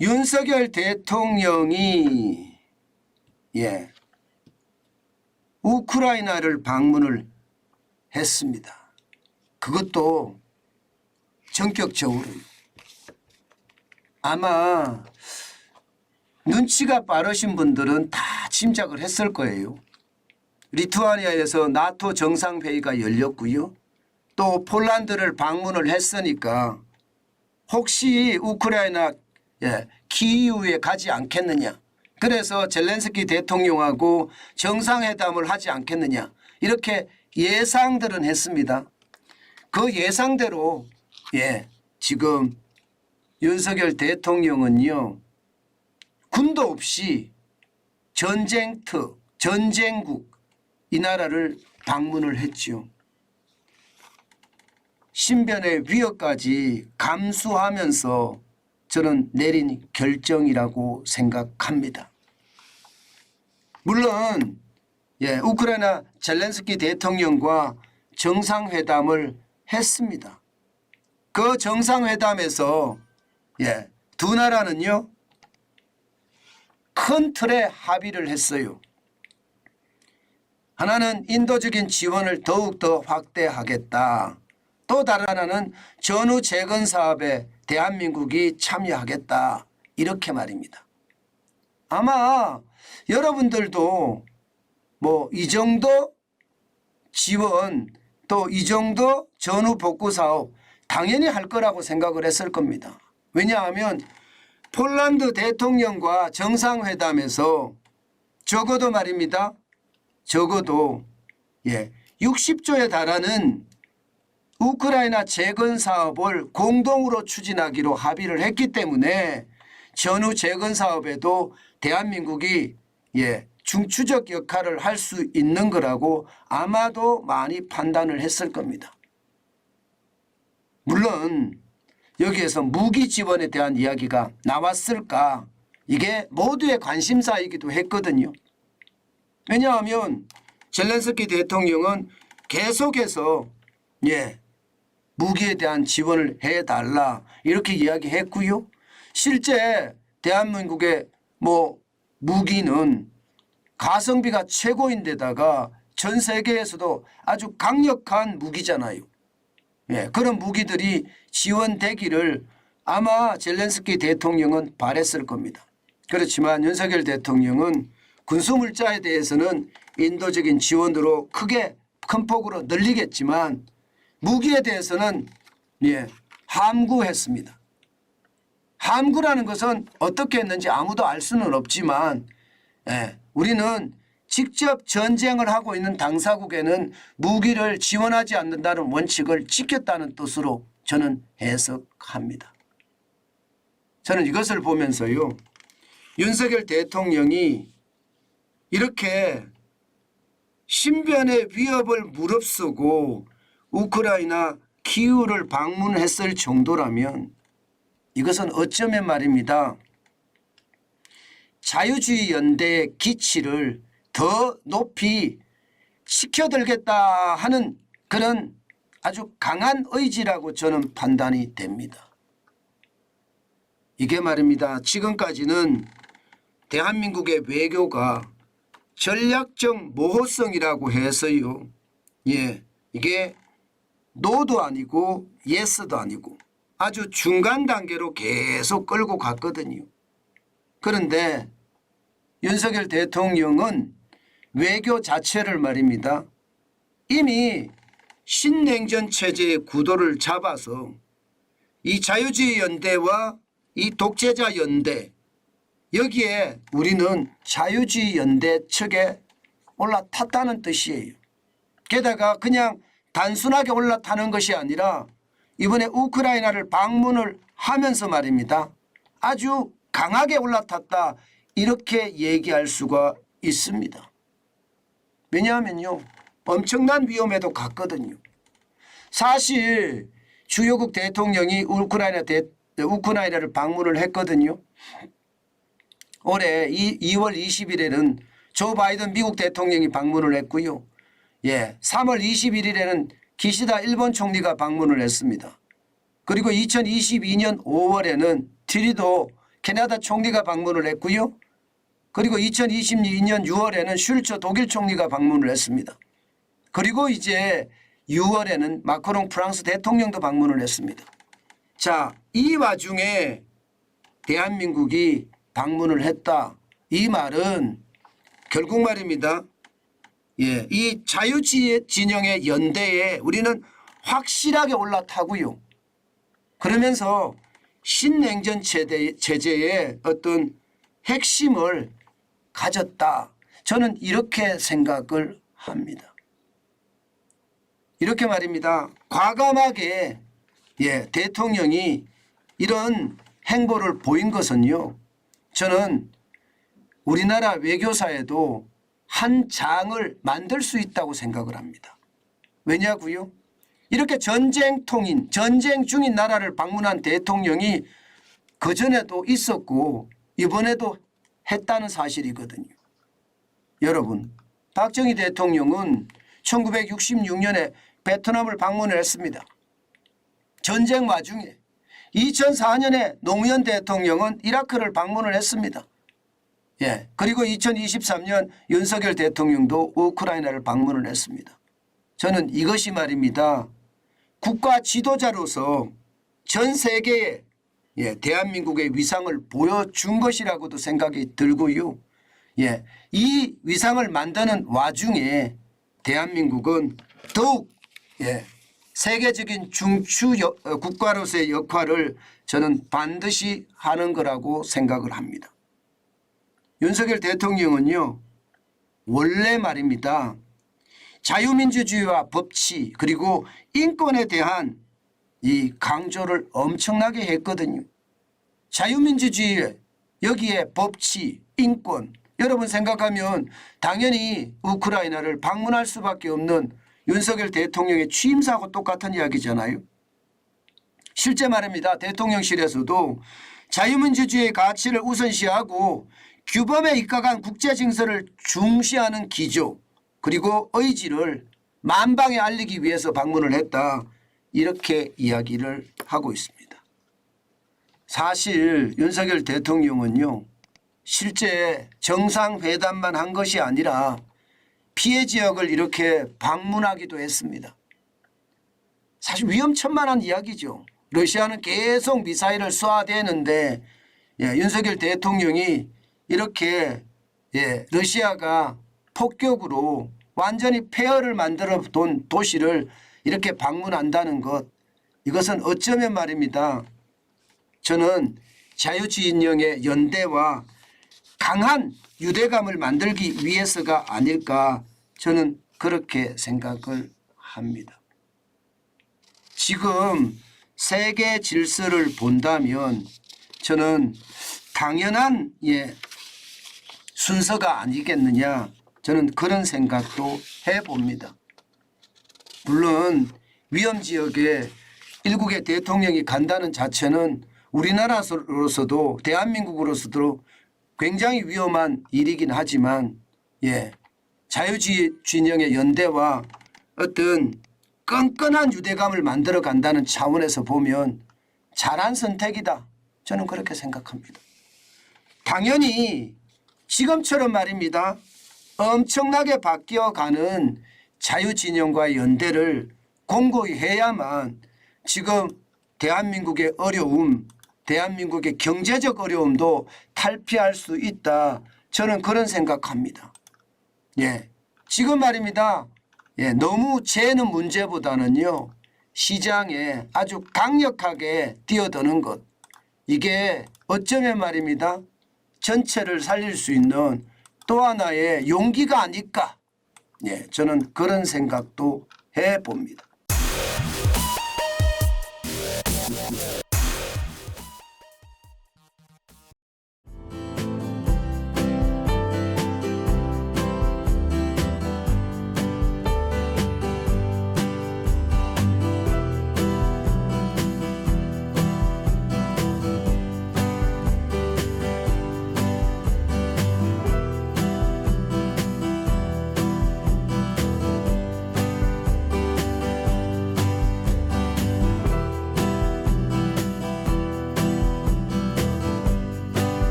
윤석열 대통령이 우크라이나를 방문을 했습니다. 그것도 전격적으로. 아마 눈치가 빠르신 분들은 다 짐작을 했을 거예요. 리투아니아에서 나토 정상회의가 열렸고요. 또 폴란드를 방문을 했으니까 혹시 우크라이나 키이우에 가지 않겠느냐. 그래서 젤렌스키 대통령하고 정상회담을 하지 않겠느냐. 이렇게 예상들은 했습니다. 그 예상대로 지금 윤석열 대통령은요. 군도 없이 전쟁국 이 나라를 방문을 했죠. 신변의 위협까지 감수하면서 저는 내린 결정이라고 생각합니다. 물론 우크라이나 젤렌스키 대통령과 정상회담을 했습니다. 그 정상회담에서 두 나라는요. 큰 틀에 합의를 했어요. 하나는 인도적인 지원을 더욱더 확대하겠다. 또 다른 하나는 전후 재건 사업에 대한민국이 참여하겠다. 이렇게 말입니다. 아마 여러분들도 뭐 이 정도 지원 또 이 정도 전후 복구 사업 당연히 할 거라고 생각을 했을 겁니다. 왜냐하면 폴란드 대통령과 정상회담에서 적어도 말입니다. 적어도 60조에 달하는 우크라이나 재건 사업을 공동으로 추진하기로 합의를 했기 때문에 전후 재건 사업에도 대한민국이 중추적 역할을 할 수 있는 거라고 아마도 많이 판단을 했을 겁니다. 물론 여기에서 무기 지원에 대한 이야기가 나왔을까? 이게 모두의 관심사이기도 했거든요. 왜냐하면 젤렌스키 대통령은 계속해서 무기에 대한 지원을 해달라 이렇게 이야기했고요. 실제 대한민국의 무기는 가성비가 최고인데다가 전 세계에서도 아주 강력한 무기잖아요. 그런 무기들이 지원되기를 아마 젤렌스키 대통령은 바랬을 겁니다. 그렇지만 윤석열 대통령은 군수물자에 대해서는 인도적인 지원으로 큰 폭으로 늘리겠지만 무기에 대해서는 함구했습니다. 함구라는 것은 어떻게 했는지 아무도 알 수는 없지만 우리는 직접 전쟁을 하고 있는 당사국에는 무기를 지원하지 않는다는 원칙을 지켰다는 뜻으로 저는 해석합니다. 저는 이것을 보면서요. 윤석열 대통령이 이렇게 신변의 위협을 무릅쓰고 우크라이나 키이우를 방문했을 정도라면 이것은 어쩌면 말입니다. 자유주의 연대의 기치를 더 높이 시켜들겠다 하는 그런 아주 강한 의지라고 저는 판단이 됩니다. 이게 말입니다. 지금까지는 대한민국의 외교가 전략적 모호성이라고 해서요. 이게 노도 아니고 예스도 아니고 아주 중간 단계로 계속 끌고 갔거든요. 그런데 윤석열 대통령은 외교 자체를 말입니다. 이미 신냉전 체제의 구도를 잡아서 이 자유주의 연대와 이 독재자 연대 여기에 우리는 자유주의 연대 측에 올라탔다는 뜻이에요. 게다가 그냥 단순하게 올라타는 것이 아니라 이번에 우크라이나를 방문을 하면서 말입니다. 아주 강하게 올라탔다 이렇게 얘기할 수가 있습니다. 왜냐하면요. 엄청난 위험에도 갔거든요. 사실 주요국 대통령이 우크라이나를 방문을 했거든요. 올해 2월 20일에는 조 바이든 미국 대통령이 방문을 했고요. 3월 21일에는 기시다 일본 총리가 방문을 했습니다. 그리고 2022년 5월에는 트리도 캐나다 총리가 방문을 했고요. 그리고 2022년 6월에는 슐처 독일 총리가 방문을 했습니다. 그리고 이제 6월에는 마크롱 프랑스 대통령도 방문을 했습니다. 자, 이 와중에 대한민국이 방문을 했다. 이 말은 결국 말입니다. 예, 이 자유진영의 연대에 우리는 확실하게 올라타고요. 그러면서 신냉전 체제의 어떤 핵심을 가졌다. 저는 이렇게 생각을 합니다. 이렇게 말입니다. 과감하게 대통령이 이런 행보를 보인 것은요. 저는 우리나라 외교사에도 한 장을 만들 수 있다고 생각을 합니다. 왜냐고요? 이렇게 전쟁통인, 전쟁 중인 나라를 방문한 대통령이 그전에도 있었고 이번에도 했다는 사실이거든요. 여러분, 박정희 대통령은 1966년에 베트남을 방문을 했습니다. 전쟁 와중에 2004년에 노무현 대통령은 이라크를 방문을 했습니다. 예, 그리고 2023년 윤석열 대통령도 우크라이나를 방문을 했습니다. 저는 이것이 말입니다. 국가 지도자로서 전 세계에 대한민국의 위상을 보여준 것이라고도 생각이 들고요. 예, 이 위상을 만드는 와중에 대한민국은 더욱 세계적인 중추 국가로서의 역할을 저는 반드시 하는 거라고 생각을 합니다. 윤석열 대통령은요. 원래 말입니다. 자유민주주의와 법치 그리고 인권에 대한 이 강조를 엄청나게 했거든요. 자유민주주의 여기에 법치, 인권 여러분 생각하면 당연히 우크라이나를 방문할 수밖에 없는 윤석열 대통령의 취임사하고 똑같은 이야기잖아요. 실제 말입니다. 대통령실에서도 자유민주주의의 가치를 우선시하고 규범에 입각한 국제증서를 중시하는 기조 그리고 의지를 만방에 알리기 위해서 방문을 했다. 이렇게 이야기를 하고 있습니다. 사실 윤석열 대통령은요. 실제 정상회담만 한 것이 아니라 피해 지역을 이렇게 방문하기도 했습니다. 사실 위험천만한 이야기죠. 러시아는 계속 미사일을 쏘아대는데 윤석열 대통령이 이렇게 러시아가 폭격으로 완전히 폐허를 만들어 둔 도시를 이렇게 방문한다는 것 이것은 어쩌면 말입니다. 저는 자유진영의 연대와 강한 유대감을 만들기 위해서가 아닐까 저는 그렇게 생각을 합니다. 지금 세계 질서를 본다면 저는 당연한 순서가 아니겠느냐 저는 그런 생각도 해봅니다. 물론 위험지역에 일국의 대통령이 간다는 자체는 우리나라로서도 대한민국으로서도 굉장히 위험한 일이긴 하지만 자유진영의 연대와 어떤 끈끈한 유대감을 만들어 간다는 차원에서 보면 잘한 선택이다. 저는 그렇게 생각합니다. 당연히 지금처럼 말입니다. 엄청나게 바뀌어가는 자유진영과의 연대를 공고히 해야만 지금 대한민국의 어려움, 대한민국의 경제적 어려움도 탈피할 수 있다. 저는 그런 생각합니다. 지금 말입니다. 너무 재는 문제보다는요. 시장에 아주 강력하게 뛰어드는 것. 이게 어쩌면 말입니다. 전체를 살릴 수 있는 또 하나의 용기가 아닐까. 저는 그런 생각도 해봅니다.